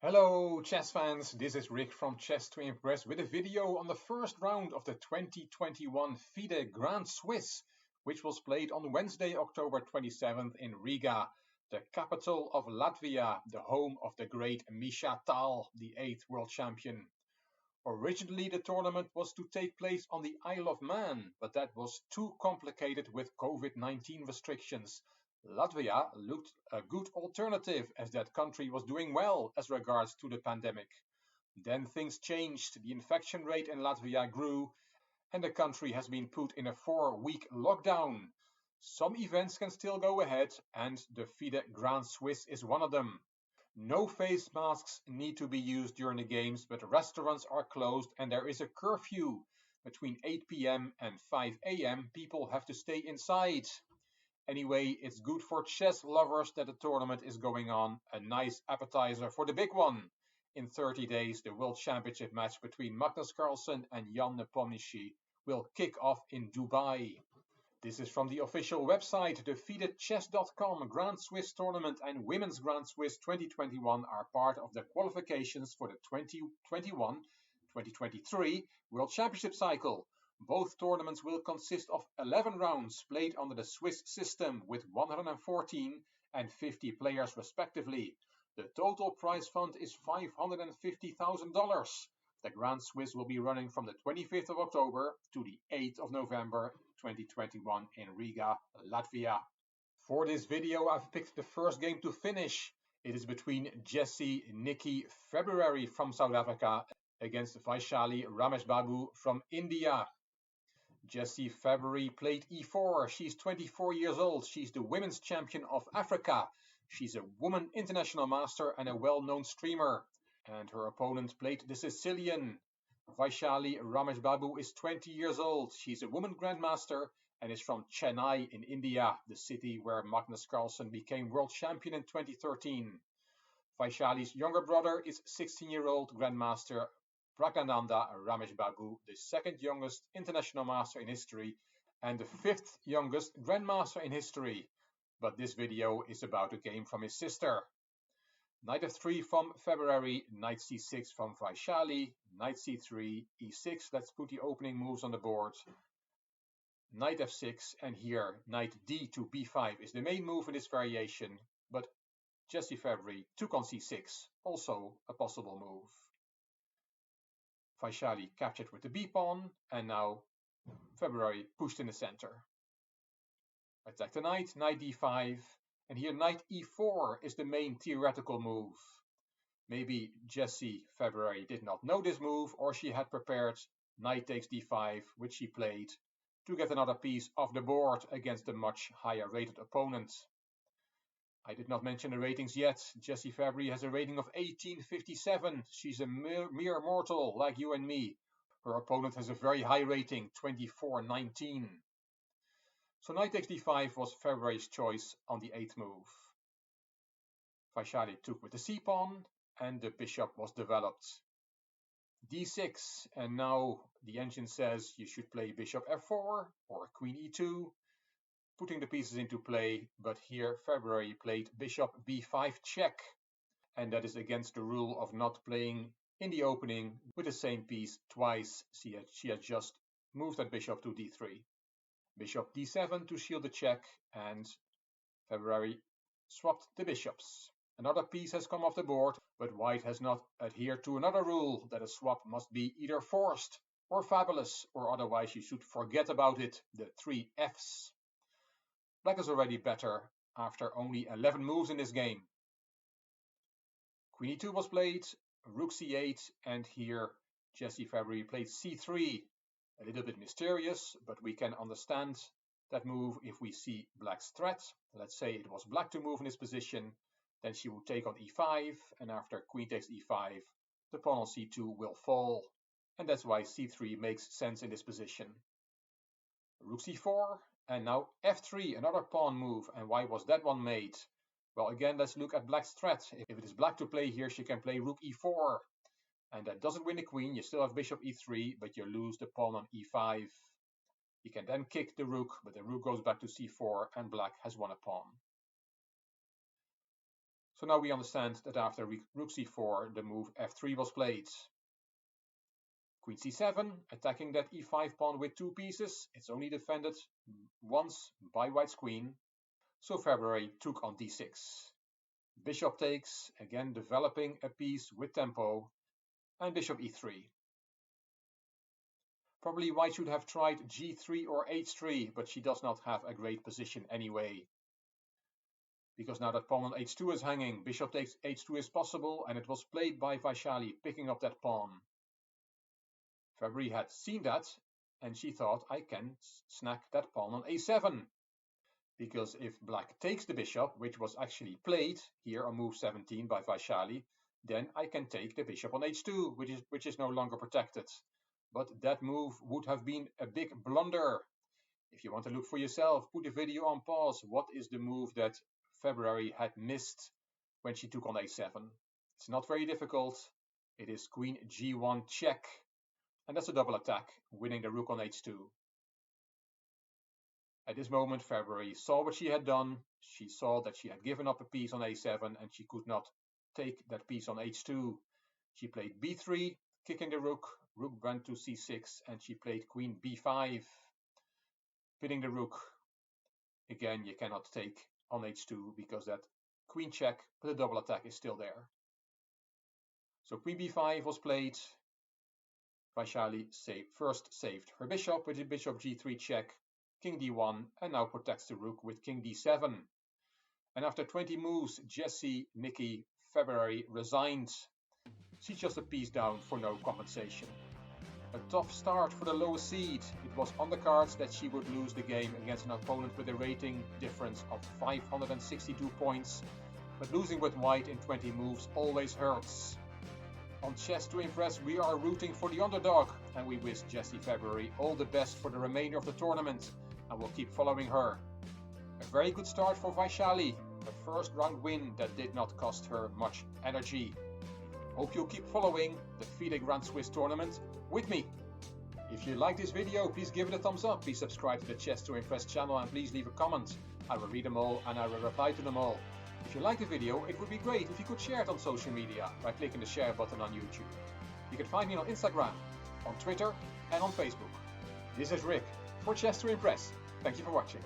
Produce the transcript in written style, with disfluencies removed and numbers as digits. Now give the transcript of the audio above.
Hello chess fans, this is Rick from Chess to Impress with a video on the first round of the 2021 FIDE Grand Swiss, which was played on Wednesday, October 27th in Riga, the capital of Latvia, the home of the great Misha Tal, the 8th world champion. Originally the tournament was to take place on the Isle of Man, but that was too complicated with COVID-19 restrictions. Latvia looked a good alternative as that country was doing well as regards to the pandemic. Then things changed, the infection rate in Latvia grew, and the country has been put in a 4-week lockdown. Some events can still go ahead, and the FIDE Grand Swiss is one of them. No face masks need to be used during the games, but restaurants are closed and there is a curfew. Between 8 p.m. and 5 a.m. people have to stay inside. Anyway, it's good for chess lovers that the tournament is going on, a nice appetizer for the big one. In 30 days, the World Championship match between Magnus Carlsen and Jan Nepomniachtchi will kick off in Dubai. This is from the official website. The FIDEchess.com Grand Swiss Tournament and Women's Grand Swiss 2021 are part of the qualifications for the 2021-2023 World Championship cycle. Both tournaments will consist of 11 rounds played under the Swiss system with 114 and 50 players respectively. The total prize fund is $550,000. The Grand Swiss will be running from the 25th of October to the 8th of November 2021 in Riga, Latvia. For this video, I've picked the first game to finish. It is between Jessie Nikki February from South Africa against Vaishali Rameshbabu from India. Jessie February played e4. She's 24 years old. She's the women's champion of Africa. She's a woman international master and a well-known streamer. And her opponent played the Sicilian. Vaishali Rameshbabu is 20 years old. She's a woman grandmaster and is from Chennai in India, the city where Magnus Carlsen became world champion in 2013. Vaishali's younger brother is 16-year-old grandmaster Pragnananda Rameshbabu, the second youngest international master in history and the fifth youngest grandmaster in history. But this video is about a game from his sister. Knight f3 from February, knight c6 from Vaishali, knight c3, e6. Let's put the opening moves on the board. Knight f6, and here knight d to b5 is the main move in this variation, but Jessie February took on c6, also a possible move. Vaishali captured with the b-pawn, and now February pushed in the center. Attack the knight, knight d5, and here knight e4 is the main theoretical move. Maybe Jessie February did not know this move, or she had prepared knight takes d5, which she played, to get another piece off the board against a much higher rated opponent. I did not mention the ratings yet. Jessie February has a rating of 1857. She's a mere mortal like you and me. Her opponent has a very high rating, 2419. So knight takes d5 was February's choice on the 8th move. Vaishali took with the c-pawn and the bishop was developed. d6, and now the engine says you should play bishop f4 or queen e2, putting the pieces into play, but here February played bishop b5 check, and that is against the rule of not playing in the opening with the same piece twice. She had just moved that bishop to d3. Bishop d7 to shield the check, and February swapped the bishops. Another piece has come off the board, but white has not adhered to another rule that a swap must be either forced or fabulous, or otherwise you should forget about it, the 3 Fs. Black is already better after only 11 moves in this game. Queen e2 was played, rook c8, and here Jessie February played c3. A little bit mysterious, but we can understand that move if we see black's threat. Let's say it was black to move in this position, then she would take on e5, and after queen takes e5, the pawn on c2 will fall. And that's why c3 makes sense in this position. Rook c4, and now f3, another pawn move. And why was that one made? Well, again, let's look at black's threat. If it is black to play here, she can play rook e4. And that doesn't win the queen. You still have bishop e3, but you lose the pawn on e5. You can then kick the rook, but the rook goes back to c4, and black has won a pawn. So now we understand that after rook c4, the move f3 was played. Queen c7, attacking that e5 pawn with 2 pieces. It's only defended once by white's queen. So February took on d6. Bishop takes, again developing a piece with tempo, and bishop e3. Probably white should have tried g3 or h3, but she does not have a great position anyway. Because now that pawn on h2 is hanging, bishop takes h2 is possible, and it was played by Vaishali, picking up that pawn. February had seen that, and she thought, I can snack that pawn on a7. Because if black takes the bishop, which was actually played here on move 17 by Vaishali, then I can take the bishop on h2, which is no longer protected. But that move would have been a big blunder. If you want to look for yourself, put the video on pause. What is the move that February had missed when she took on a7? It's not very difficult. It is queen g1 check. And that's a double attack, winning the rook on h2. At this moment, February saw what she had done. She saw that she had given up a piece on a7 and she could not take that piece on h2. She played b3, kicking the rook. Rook went to c6 and she played queen b5, pinning the rook. Again, you cannot take on h2 because that queen check, but the double attack is still there. So queen b5 was played. Vaishali first saved her bishop with the bishop g3 check, king d1, and now protects the rook with king d7. And after 20 moves, Jessie, Nikki, February resigned. She's just a piece down for no compensation. A tough start for the lowest seed. It was on the cards that she would lose the game against an opponent with a rating difference of 562 points. But losing with white in 20 moves always hurts. On Chess to Impress, we are rooting for the underdog, and we wish Jessie February all the best for the remainder of the tournament, and we'll keep following her. A very good start for Vaishali, a first round win that did not cost her much energy. Hope you'll keep following the FIDE Grand Swiss tournament with me. If you like this video, please give it a thumbs up, please subscribe to the Chess to Impress channel, and please leave a comment. I will read them all and I will reply to them all. If you like the video, it would be great if you could share it on social media by clicking the share button on YouTube. You can find me on Instagram, on Twitter and on Facebook. This is Rick for Chess to Impress. Thank you for watching.